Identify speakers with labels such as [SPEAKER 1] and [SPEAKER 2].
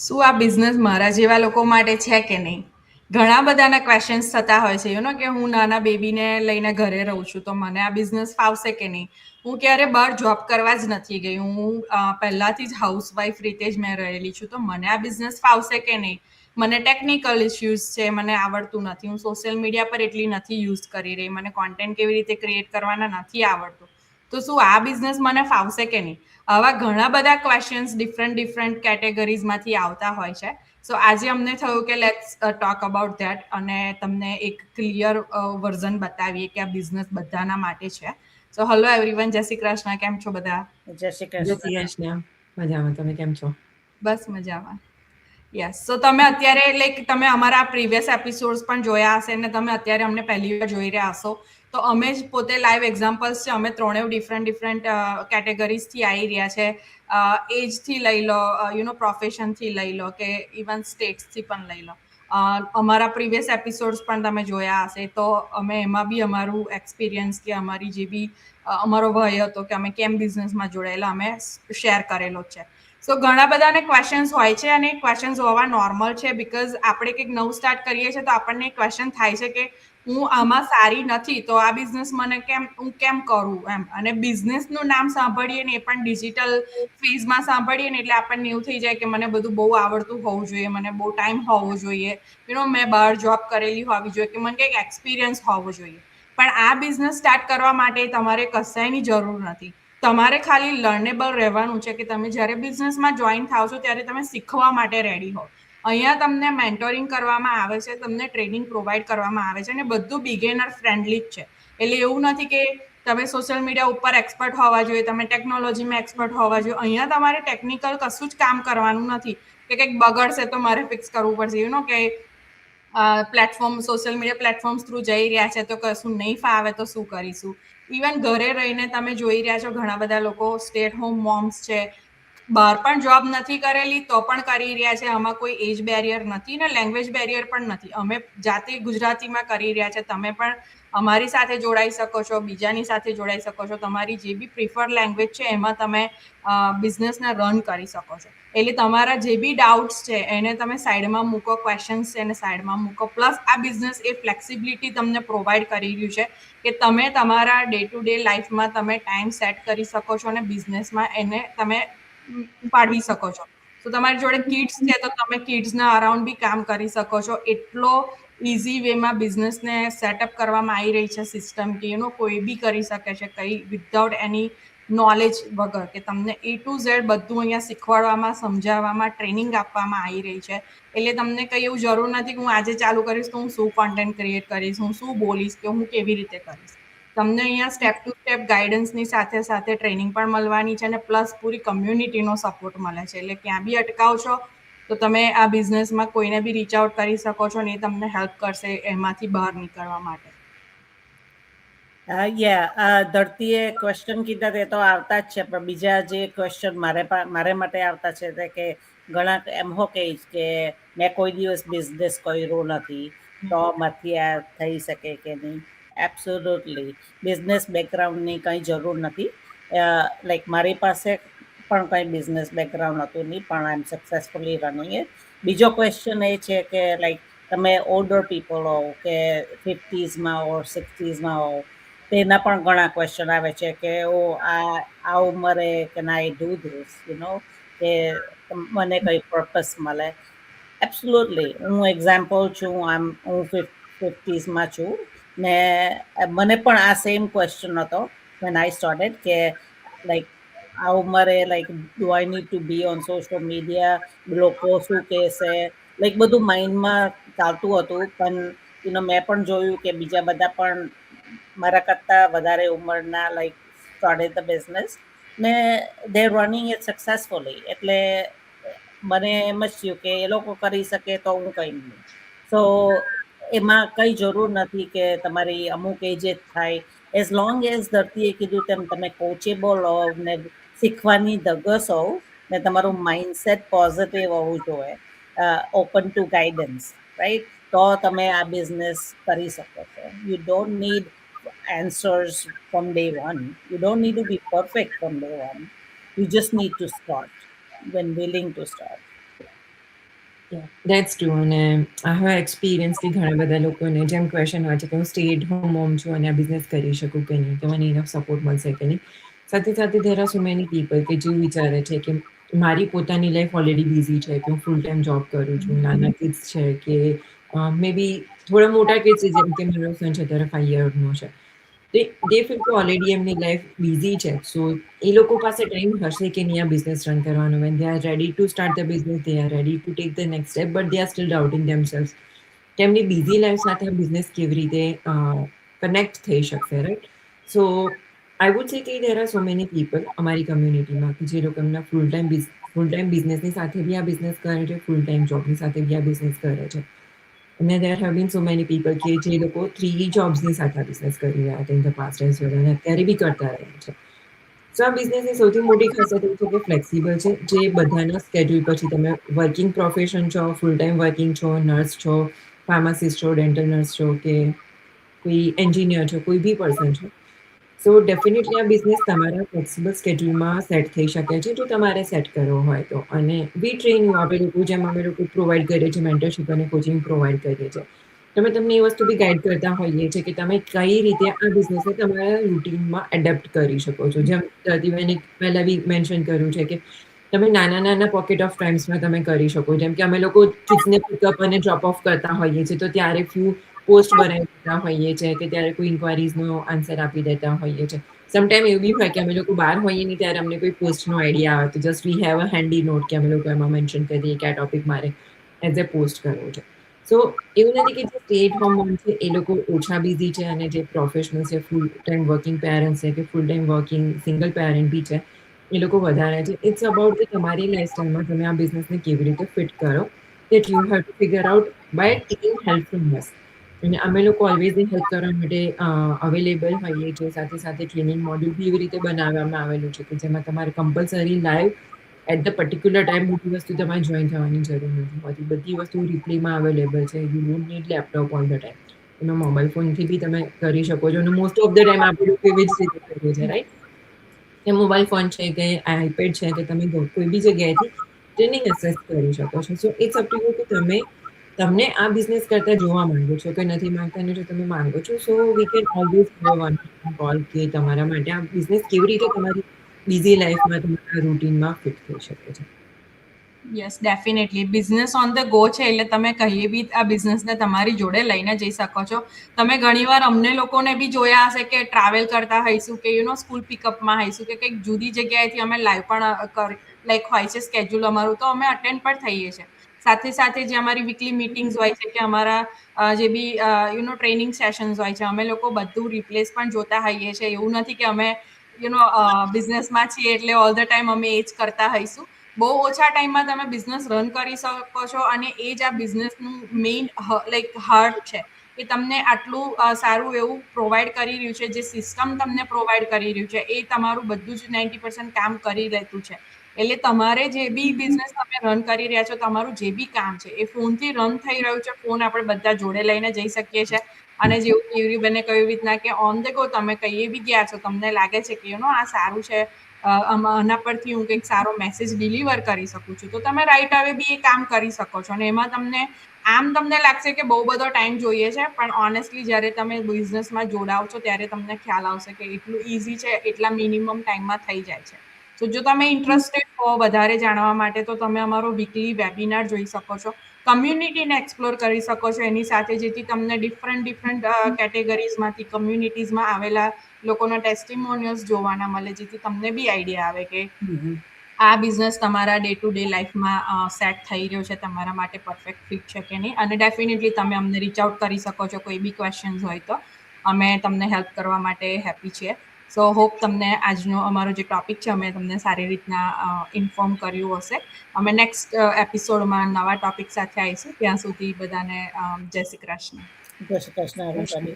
[SPEAKER 1] શું આ બિઝનેસ મારા જેવા લોકો માટે છે કે નહીં? ઘણા બધાના ક્વેશ્ચન્સ થતા હોય છે કે હું નાના બેબીને લઈને ઘરે રહું છું, તો મને આ બિઝનેસ ફાવશે કે નહીં? હું ક્યારે બહાર જોબ કરવા જ નથી ગઈ. હું પહેલાથી જ હાઉસવાઈફ રીતે જ મેં રહેલી છું, તો મને આ બિઝનેસ ફાવશે કે નહીં? મને ટેકનિકલ ઇશ્યુઝ છે, મને આવડતું નથી. હું સોશિયલ મીડિયા પર એટલી નથી યુઝ કરી રહી. મને કોન્ટેન્ટ કેવી રીતે ક્રિએટ કરવાના નથી આવડતું. તો શું આ બિઝનેસ મને ફાવશે કે નહીં? આવા ઘણા બધા ક્વેશ્ચન્સ ડિફરન્ટ કેટેગરીઝમાંથી આવતા હોય છે. સો આજે અમને થયું કે લેટ્સ ટોક અબાઉટ ધેટ અને તમને એક ક્લિયર વર્ઝન બતાવીએ કે આ બિઝનેસ બધાના માટે છે. સો હલો એવરીવન, જય શ્રી કૃષ્ણ. કેમ છો બધા?
[SPEAKER 2] જય શ્રી
[SPEAKER 3] જય
[SPEAKER 2] કૃષ્ણ.
[SPEAKER 3] શ્રી કૃષ્ણ. મજામાં. તમે કેમ છો?
[SPEAKER 1] બસ મજામાં. યસ. સો તમે અત્યારે તમે અમારા પ્રીવિયસ એપિસોડ્સ પણ જોયા હશે અને તમે અત્યારે અમને પહેલી વાર જોઈ રહ્યા હશો. તો અમે જ પોતે લાઈવ એક્ઝામ્પલ્સ છે. અમે ત્રણેય ડિફરન્ટ કેટેગરીઝથી આવી રહ્યા છે. એજથી લઈ લો, પ્રોફેશનથી લઈ લો કે ઇવન સ્ટેટ્સથી પણ લઈ લો. અમારા પ્રીવિયસ એપિસોડ્સ પણ તમે જોયા હશે. તો અમે એમાં બી અમારું એક્સપિરિયન્સ કે અમારી જે બી અમારો ભય હતો કે અમે કેમ બિઝનેસમાં જોડાયેલા અમે શેર કરેલો છે. સો ઘણા બધાને ક્વેશ્ચન્સ હોય છે અને ક્વેશ્ચન્સ હોવા નોર્મલ છે, બિકોઝ આપણે કંઈક નવું સ્ટાર્ટ કરીએ છીએ તો આપણને ક્વેશ્ચન થાય છે કે હું આમાં સારી નથી, તો આ બિઝનેસ હું કેમ કરું એમ. અને બિઝનેસનું નામ સાંભળીએ ને એ પણ ડિજિટલ ફેઝમાં સાંભળીએ ને એટલે આપણને એવું થઈ જાય કે મને બધું બહુ આવડતું હોવું જોઈએ, મને બહુ ટાઈમ હોવો જોઈએ, મેં બહાર જોબ કરેલી હોવી જોઈએ, કે મને કંઈક એક્સપિરિયન્સ હોવો જોઈએ. પણ આ બિઝનેસ સ્ટાર્ટ કરવા માટે તમારે કશાયની જરૂર નથી. તમારે ખાલી લર્નેબલ રહેવાનું છે કે તમે જ્યારે બિઝનેસમાં જોઈન થાવ છો ત્યારે તમે શીખવા માટે રેડી હો. અહીંયા તમને મેન્ટોરિંગ કરવામાં આવે છે, તમને ટ્રેનિંગ પ્રોવાઈડ કરવામાં આવે છે અને બધું બિગેનર ફ્રેન્ડલી જ છે. એટલે એવું નથી કે તમે સોશિયલ મીડિયા ઉપર એક્સપર્ટ હોવા જોઈએ, તમે ટેકનોલોજીમાં એક્સપર્ટ હોવા જોઈએ. અહીંયા તમારે ટેકનિકલ કશું જ કામ કરવાનું નથી કે કંઈક બગડશે તો મારે ફિક્સ કરવું પડશે. કે સોશિયલ મીડિયા પ્લેટફોર્મ્સ થ્રુ જઈ રહ્યા છે તો કશું નહીં ફાવે તો શું કરીશું. ઇવન ઘરે રહીને તમે જોઈ રહ્યા છો ઘણા બધા લોકો સ્ટે એટ હોમ મોમ્સ છે, બહાર પણ જોબ નથી કરેલી તો પણ કરી રહ્યા છે. આમાં કોઈ એજ બેરિયર નથી ને લેંગ્વેજ બેરિયર પણ નથી. અમે જાતે ગુજરાતીમાં કરી રહ્યા છે. તમે પણ અમારી સાથે જોડાઈ શકો છો, બીજાની સાથે જોડાઈ શકો છો. તમારી જે બી પ્રિફર લેંગ્વેજ છે એમાં તમે બિઝનેસને રન કરી શકો છો. એટલે તમારા જે બી ડાઉટ્સ છે એને તમે સાઈડમાં મૂકો, ક્વેશ્ચન્સ છે એને સાઈડમાં મૂકો. પ્લસ આ બિઝનેસ એ ફ્લેક્સિબિલિટી તમને પ્રોવાઈડ કરી રહ્યું છે કે તમે તમારા ડે ટુ ડે લાઈફમાં તમે ટાઈમ સેટ કરી શકો છો અને બિઝનેસમાં એને તમે પાડવી શકો છો. તો તમારી જોડે કિડ્સ છે તો તમે કિડ્સના અરાઉન્ડ બી કામ કરી શકો છો. એટલો ઇઝી વેમાં બિઝનેસને સેટઅપ કરવામાં આવી રહી છે સિસ્ટમ કે કોઈ બી કરી શકે છે, કંઈ વિધાઉટ એની નોલેજ વગર. કે તમને A to Z બધું અહીંયા શીખવાડવામાં, સમજાવવામાં, ટ્રેનિંગ આપવામાં આવી રહી છે. એટલે તમને કંઈ એવું જરૂર નથી કે હું આજે ચાલુ કરીશ તો હું શું કોન્ટેન્ટ ક્રિએટ કરીશ, હું શું બોલીશ કે હું કેવી રીતે કરીશ. તમને અહીંયા સ્ટેપ ટુ સ્ટેપ ગાઈડન્સની સાથે સાથે ટ્રેનિંગ પણ મળવાની છે અને પ્લસ પૂરી કમ્યુનિટીનો સપોર્ટ મળે છે. એટલે ક્યાં બી અટકાવ છો તો તમે આ બિઝનેસમાં કોઈને બી રીચ આઉટ કરી શકો છો અને એ તમને હેલ્પ કરશે એમાંથી બહાર નીકળવા માટે.
[SPEAKER 2] ધરતીએ ક્વેશ્ચન કીધા તે તો આવતા જ છે, પણ બીજા જે ક્વેશ્ચન મારે માટે આવતા છે તે કે ઘણા એમ હો કે મેં કોઈ દિવસ બિઝનેસ કર્યો નથી તો માંથી આ થઈ શકે કે નહીં. એબ્સોલ્યુટલી બિઝનેસ બેકગ્રાઉન્ડની કંઈ જરૂર નથી. લાઈક મારી પાસે પણ કંઈ બિઝનેસ બેકગ્રાઉન્ડ હતું નહીં, પણ આઈ એમ સક્સેસફુલી રનિંગ ઇટ. બીજો ક્વેશ્ચન એ છે કે લાઈક તમે ઓલ્ડર પીપલ હોવ કે 50s ઓર 60sમાં હોવ, તેના પણ ઘણા ક્વેશ્ચન આવે છે કે આ ઉંમરે કેન આઈ ડુ ધીસ, કે મને કઈ પર્પસ મળે. એબ્સોલ્યુટલી હું એક્ઝામ્પલ છું. હું 50sમાં છું ને મને પણ આ સેમ ક્વેશ્ચન હતો when I started કે લાઈક આ ઉંમરે like do I need to B on social media, લોકો શું કહેશે, લાઈક બધું માઇન્ડમાં ચાલતું હતું. પણ મેં પણ જોયું કે બીજા બધા પણ મારા કરતા વધારે ઉંમરના લાઈક સ્ટાર્ટેડ ધ બિઝનેસ ને દે રનિંગ ઇટ સક્સેસફુલી. એટલે મને એમ જ થયું કે એ લોકો કરી શકે તો હું કંઈ નહીં. સો એમાં કંઈ જરૂર નથી કે તમારી અમુક એજ જ થાય. એઝ લોંગ એઝ ધરતીએ કીધું તેમ તમે કોચેબલ હોવ ને શીખવાની ધગસ હોવ ને તમારું માઇન્ડસેટ પોઝિટિવ હોવું જોઈએ, ઓપન ટુ ગાઈડન્સ, રાઈટ, તો તમે આ બિઝનેસ કરી શકો છો. You don't need answers from day one. You don't need to be perfect from day one. You just need to start when willing to start.
[SPEAKER 3] That's true. અને આ હવે experience કે ઘણા બધા લોકોને જેમ ક્વેશ્ચન હોય છે કે હું સ્ટે એટ હોમ મોમ છું અને આ બિઝનેસ કરી શકું કે નહીં, કે મને ઇનફ સપોર્ટ મળશે કે નહીં. સાથે સાથે there are so many people કે જે વિચારે છે કે મારી પોતાની લાઈફ ઓલરેડી બિઝી છે, કે હું ફૂલ ટાઈમ જોબ કરું છું, નાના કિડ્સ છે, કે મે બી થોડા મોટા કિડ્સ છે, જેમ કે મારો સન છે અત્યારે 5 યરનો છે. દે ફીલ કે ઓલરેડી એમની લાઈફ બિઝી છે. સો એ લોકો પાસે ટાઈમ હશે કે નહીં આ બિઝનેસ રન કરવાનો. When they are ready to start the business, they are ready to take the next step, but they are still doubting themselves કે એમની બિઝી લાઈફ સાથે આ બિઝનેસ કેવી રીતે કનેક્ટ થઈ શકશે, right? So I would say કે there are so many people અમારી કમ્યુનિટીમાં કે જે લોકો એમના ફૂલ ટાઈમ બિઝનેસની સાથે બી આ બિઝનેસ કરે છે, ફૂલ ટાઈમ જોબની સાથે બી આ બિઝનેસ કરે છે. અને there have been so many people કે જે લોકો 3 જોબ્સની સાથે બિઝનેસ કરી રહ્યા હતા in the past as well, અને અત્યારે બી કરતા રહ્યા છે. સો આ બિઝનેસની સૌથી મોટી ખાસિયત એ છે કે ફ્લેક્સિબલ છે, જે બધાના સ્કેડ્યુલ પછી તમે વર્કિંગ પ્રોફેશન છો, ફૂલ ટાઈમ વર્કિંગ છો, નર્સ છો, ફાર્માસિસ્ટ છો, ડેન્ટલ નર્સ છો, કે કોઈ એન્જિનિયર છો, કોઈ બી પર્સન છો. સો ડેફિનેટલી આ બિઝનેસ તમારા ફ્લેક્સિબલ સ્કેડ્યુલમાં સેટ થઈ શકે છે જો તમારે સેટ કરવો હોય તો. અને વી ટ્રેન યુ, આપણે લોકો જેમ અમે લોકો પ્રોવાઈડ કરીએ છીએ મેન્ટરશીપ અને કોચિંગ પ્રોવાઈડ કરીએ છીએ, તમે તમને એ વસ્તુ બી ગાઈડ કરતા હોઈએ છીએ કે તમે કઈ રીતે આ બિઝનેસને તમારા રૂટીનમાં એડેપ્ટ કરી શકો છો. જેમ પ્રતિભાને પહેલાં બી મેન્શન કર્યું છે કે તમે નાના પોકેટ ઓફ ટાઈમ્સમાં તમે કરી શકો. જેમ કે અમે લોકો કિડ્સને પિકઅપ અને ડ્રોપ ઓફ કરતા હોઈએ છીએ, તો ત્યારે ફ્યુ પોસ્ટ બનાવી દેતા હોઈએ છીએ, કે ત્યારે કોઈ ઇન્ક્વાયરીઝનો આન્સર આપી દેતા હોઈએ છીએ. સમટાઈમ એવું બી હોય કે અમે લોકો બહાર હોઈએ નહીં ત્યારે અમને કોઈ પોસ્ટનો આઈડિયા આવે, તો just we have a handy note કે અમે લોકો એમાં મેન્શન કરી દઈએ કે આ ટોપિક મારે એઝ એ પોસ્ટ કરવો છે. સો એવું નથી કે જે સ્ટે એટ હોમ મોમ છે એ લોકો ઓછા બિઝી છે, અને જે પ્રોફેશનલ છે, ફૂલ ટાઈમ વર્કિંગ પેરેન્ટ્સ છે, કે full time working single parent બી છે, એ લોકો વધારે છે. ઇટ્સ અબાઉટ કે તમારી લાઈફસ્ટાઈલમાં તમે આ બિઝનેસને કેવી રીતે ફિટ કરો, that you have to figure out by taking help from us. અને અમે લોકો ઓલવેઝ હેલ્પ કરવા માટે અવેલેબલ હોઈએ છીએ. સાથે સાથે ટ્રેનિંગ મોડ્યુલ બી એવી રીતે બનાવવામાં આવેલું છે કે જેમાં તમારે compulsory live at the particular time બધી વસ્તુ તમારે જોઈન થવાની જરૂર નથી હોતી. બધી વસ્તુ રિપ્લેમાં અવેલેબલ છે. You don't need laptop all the time. તમે મોબાઈલ ફોનથી બી તમે કરી શકો છો. અને મોસ્ટ ઓફ ધ ટાઈમ આપણે લોકો એવી જ રીતે કરીએ છીએ, રાઈટ? કે મોબાઈલ ફોન છે, કે આઈપેડ છે, કે તમે કોઈ બી જગ્યાએથી ટ્રેનિંગ એક્સેસ કરી શકો છો. So it's up to you કે તમને આ બિઝનેસ કરતા જોવા માંગો છો કે નથી માંગતા. અને જો તમે માંગો છો, so we can always have one call કે તમારા માટે આ બિઝનેસ કેવી રીતે તમારી બિઝી લાઈફમાં તમારા રૂટીનમાં ફિટ થઈ શકે છે.
[SPEAKER 1] Yes, definitely business on the go છે, એટલે તમે કહીએ બી આ બિઝનેસને તમારી જોડે લઈને જઈ શકો છો. તમે ઘણીવાર અમને લોકોને બી જોયા હશે કે ટ્રાવેલ કરતા હોઈશું, કે સ્કૂલ પિકઅપમાં હોઈશું, કે કંઈક જુદી જગ્યાએથી અમે લાઈવ પણ લાઈક હોય છે સ્કેડ્યુલ અમારું, તો અમે અટેન્ડ પણ થઈએ છીએ. સાથે સાથે જે અમારી વીકલી મીટિંગ્સ હોય છે, કે અમારા જે બી ટ્રેનિંગ સેશન્સ હોય છે, અમે લોકો બધું રિપ્લેસ પણ જોતા હોઈએ છીએ. એવું નથી કે અમે બિઝનેસમાં છીએ એટલે ઓલ ધ ટાઈમ અમે એ જ કરતા હોઈશું. બહુ ઓછા ટાઈમમાં તમે બિઝનેસ રન કરી શકો છો, અને એ જ આ બિઝનેસનું મેઇન લાઈક હાર્ટ છે, કે તમને આટલું સારું એવું પ્રોવાઈડ કરી રહ્યું છે, જે સિસ્ટમ તમને પ્રોવાઈડ કરી રહ્યું છે, એ તમારું બધું જ 90% કામ કરી લેતું છે. એટલે તમારે જે બી બિઝનેસ તમે રન કરી રહ્યા છો, તમારું જે બી કામ છે એ ફોનથી રન થઈ રહ્યું છે. ફોન આપણે બધા જોડે લઈને જઈ શકીએ છીએ. અને જેવું કેયુરીબેને કહ્યું રીતના કે ઓન ધ ગો તમે કહીએ બી ગયા છો, તમને લાગે છે કે આ સારું છે, આના પરથી હું કંઈક સારો મેસેજ ડિલિવર કરી શકું છું, તો તમે રાઈટ હવે બી એ કામ કરી શકો છો. અને એમાં તમને લાગશે કે બહુ બધો ટાઈમ જોઈએ છે, પણ ઓનેસ્ટલી જ્યારે તમે બિઝનેસમાં જોડાવ છો ત્યારે તમને ખ્યાલ આવશે કે એટલું ઇઝી છે, એટલા મિનિમમ ટાઈમમાં થઈ જાય છે. તો જો તમે ઇન્ટરેસ્ટેડ હો વધારે જાણવા માટે, તો તમે અમારો વીકલી વેબિનાર જોઈ શકો છો, કમ્યુનિટીને એક્સપ્લોર કરી શકો છો એની સાથે, જેથી તમને ડિફરન્ટ કેટેગરીઝમાંથી કમ્યુનિટીઝમાં આવેલા લોકોના ટેસ્ટિમોનિયલ્સ જોવાના મળે, જેથી તમને બી આઈડિયા આવે કે આ બિઝનેસ તમારા ડે ટુ ડે લાઈફમાં સેટ થઈ રહ્યો છે, તમારા માટે પરફેક્ટ ફિટ છે કે નહીં. અને ડેફિનેટલી તમે અમને રીચ આઉટ કરી શકો છો, કોઈ બી ક્વેશ્ચન્સ હોય તો અમે તમને હેલ્પ કરવા માટે હેપી છીએ. સો હોપ તમને આજનો અમારો જે ટોપિક છે અમે તમને સારી રીતના ઇન્ફોર્મ કર્યું હશે. અમે નેક્સ્ટ એપિસોડમાં નવા ટોપિક સાથે આવીશું. ત્યાં સુધી બધાને જય શ્રી કૃષ્ણ.
[SPEAKER 2] જય શ્રી કૃષ્ણ.